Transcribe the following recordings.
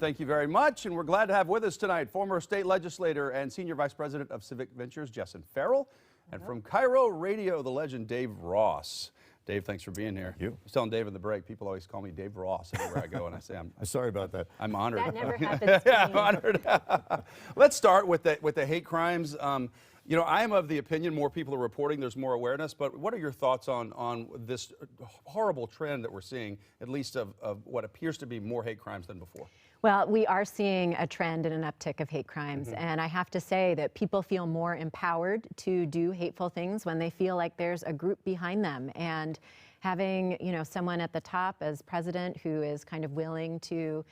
thank you very much. And we're glad to have with us tonight former state legislator and senior vice president of Civic Ventures, Jessyn Farrell, and from KIRO Radio, the legend Dave Ross. Dave, thanks for being here. You. I was telling Dave in the break, people always call me Dave Ross everywhere I go, and I say I'm sorry about that. I'm honored. That never happens to me. I'm honored. Let's start with the hate crimes. You know, I am of the opinion more people are reporting, there's more awareness, but what are your thoughts on this horrible trend that we're seeing, at least of what appears to be more hate crimes than before? Well, we are seeing a trend and an uptick of hate crimes, and I have to say that people feel more empowered to do hateful things when they feel like there's a group behind them. And having, you know, someone at the top as president who is kind of willing to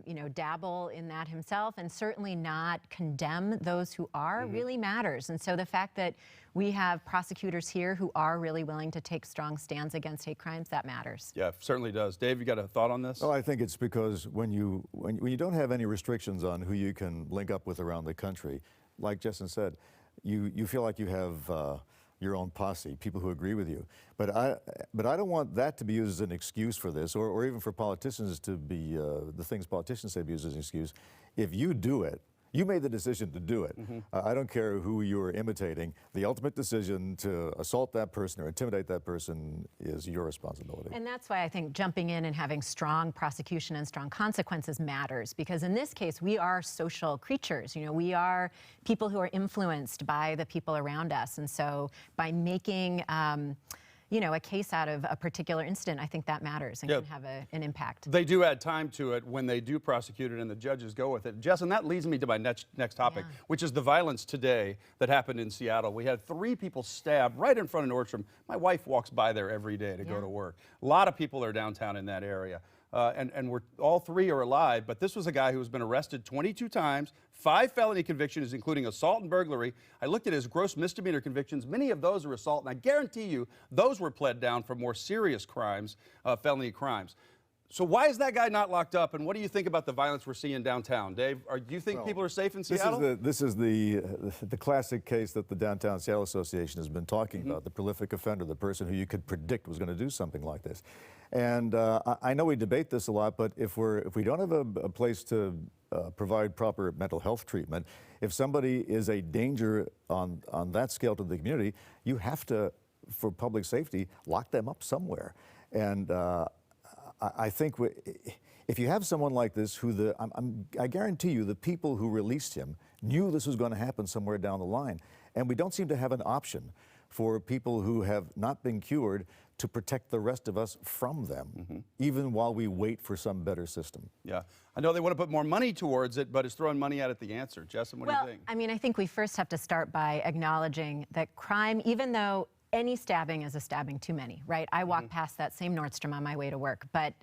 you know, dabble in that himself and certainly not condemn those who are really matters. And so the fact that we have prosecutors here who are really willing to take strong stands against hate crimes, that matters. Yeah, it certainly does. Dave, you got a thought on this? Oh, I think it's because when you don't have any restrictions on who you can link up with around the country, like Jessyn said, you feel like you have your own posse, people who agree with you. But I don't want that to be used as an excuse for this, or even for politicians to be, the things politicians say be used as an excuse. If you do it, you made the decision to do it. I don't care who you're imitating. The ultimate decision to assault that person or intimidate that person is your responsibility. And that's why I think jumping in and having strong prosecution and strong consequences matters, because in this case, we are social creatures. You know, we are people who are influenced by the people around us. And so by making you know, a case out of a particular incident, I think that matters and can have an impact. They do add time to it when they do prosecute it and the judges go with it. Jessyn, that leads me to my next topic, which is the violence today that happened in Seattle. We had 3 people stabbed right in front of Nordstrom. My wife walks by there every day to go to work. A lot of people are downtown in that area. And we're all 3 are alive, but this was a guy who has been arrested 22 times, 5 felony convictions, including assault and burglary. I looked at his gross misdemeanor convictions. Many of those are assault, and I guarantee you those were pled down for more serious crimes, felony crimes. So why is that guy not locked up, and what do you think about the violence we're seeing downtown? Dave, do you think people are safe in Seattle? This is the classic case that the Downtown Seattle Association has been talking about, the prolific offender, the person who you could predict was going to do something like this. And I know we debate this a lot, but if we don't have a place to provide proper mental health treatment, if somebody is a danger on that scale to the community, you have to, for public safety, lock them up somewhere. And I think if you have someone like this who I guarantee you the people who released him knew this was going to happen somewhere down the line. And we don't seem to have an option for people who have not been cured to protect the rest of us from them, even while we wait for some better system. Yeah, I know they want to put more money towards it, but it's throwing money at it the answer. Jessyn, what do you think? I mean, I think we first have to start by acknowledging that crime, even though any stabbing is a stabbing too many, right? I walk past that same Nordstrom on my way to work, but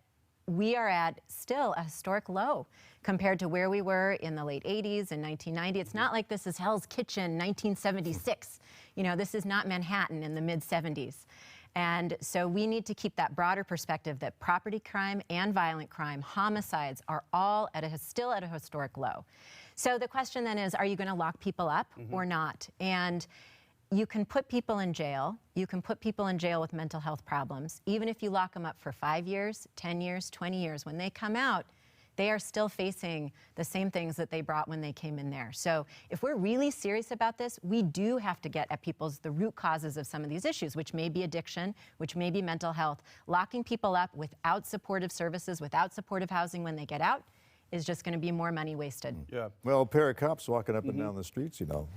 we are at still a historic low compared to where we were in the late 80s and 1990. It's not like this is Hell's Kitchen 1976. You know, this is not Manhattan in the mid 70s. And so we need to keep that broader perspective that property crime and violent crime, homicides, are all still at a historic low. So the question then is, are you going to lock people up or not? And you can put people in jail. You can put people in jail with mental health problems. Even if you lock them up for 5 years, 10 years, 20 years, when they come out, they are still facing the same things that they brought when they came in there. So if we're really serious about this, we do have to get at the root causes of some of these issues, which may be addiction, which may be mental health. Locking people up without supportive services, without supportive housing when they get out, is just going to be more money wasted. Yeah. Well, a pair of cops walking up and down the streets, you know,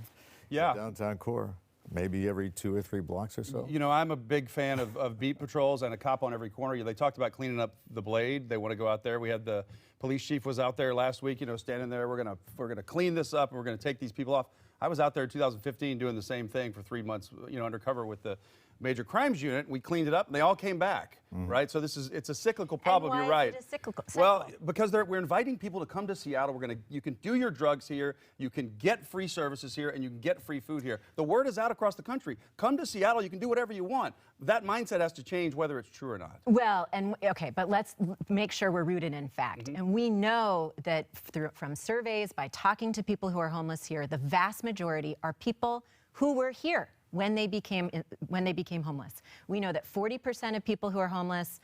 downtown core. Maybe every 2 or 3 blocks or so. You know, I'm a big fan of beat patrols and a cop on every corner. They talked about cleaning up the Blade. They want to go out there. We had the police chief was out there last week, you know, standing there. We're gonna clean this up and we're gonna take these people off. I was out there in 2015 doing the same thing for 3 months, you know, undercover with the Major Crimes Unit. We cleaned it up and they all came back, right? So it's a cyclical problem. And why You're right. Is it a cyclical? Well, because we're inviting people to come to Seattle. You can do your drugs here, you can get free services here, and you can get free food here. The word is out across the country. Come to Seattle, you can do whatever you want. That mindset has to change whether it's true or not. Well, and okay, but let's make sure we're rooted in fact. And we know that from surveys, by talking to people who are homeless here, the vast majority are people who were here when they became homeless. We know that 40% of people who are homeless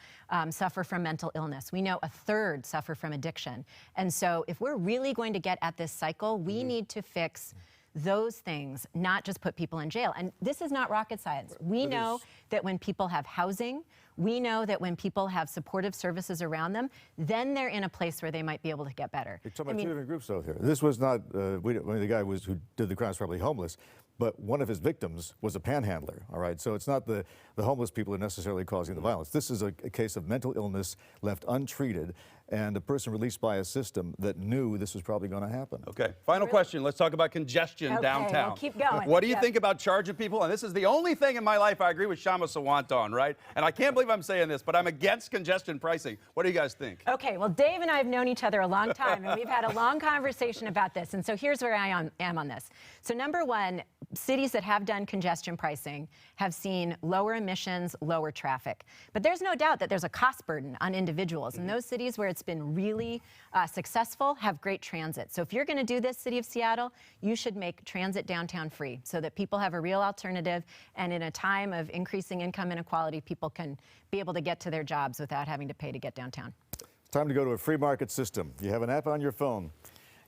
suffer from mental illness. We know a third suffer from addiction. And so if we're really going to get at this cycle, we need to fix those things, not just put people in jail. And this is not rocket science. We know that when people have housing, we know that when people have supportive services around them, then they're in a place where they might be able to get better. You're talking about two different groups out here. This was not, the guy who did the crime was probably homeless, but one of his victims was a panhandler, all right? So it's not the homeless people who are necessarily causing the violence. This is a case of mental illness left untreated, and a person released by a system that knew this was probably going to happen. Okay, final question. Let's talk about congestion downtown. We'll keep going. What do you think about charging people? And this is the only thing in my life I agree with Shama Sawant on, right? And I can't believe I'm saying this, but I'm against congestion pricing. What do you guys think? Okay, well, Dave and I have known each other a long time, and we've had a long conversation about this. And so here's where I am on this. So number one, cities that have done congestion pricing have seen lower emissions, lower traffic. But there's no doubt that there's a cost burden on individuals. And those cities where it's been really successful have great transit. So if you're going to do this, City of Seattle, you should make transit downtown free so that people have a real alternative. And in a time of increasing income inequality, people can be able to get to their jobs without having to pay to get downtown. It's time to go to a free market system. You have an app on your phone.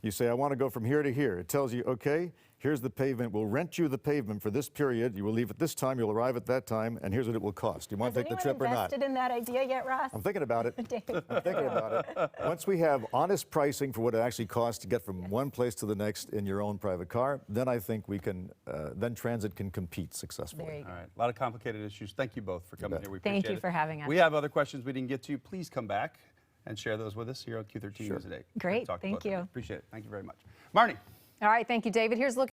You say, I want to go from here to here. It tells you, okay, here's the pavement. We'll rent you the pavement for this period. You will leave at this time. You'll arrive at that time. And here's what it will cost. You want to take the trip or not? Has anyone invested in that idea yet, Ross? I'm thinking about it. Dave. I'm thinking about it. Once we have honest pricing for what it actually costs to get from one place to the next in your own private car, then I think we can, then transit can compete successfully. There you go. All right, a lot of complicated issues. Thank you both for coming here. We appreciate Thank you it. for having us. We have other questions we didn't get to. Please come back and share those with us here on Q13 News at 8. Great, Talk thank about them. you. Appreciate it. Thank you very much. Marnie. All right, thank you, David. Here's looking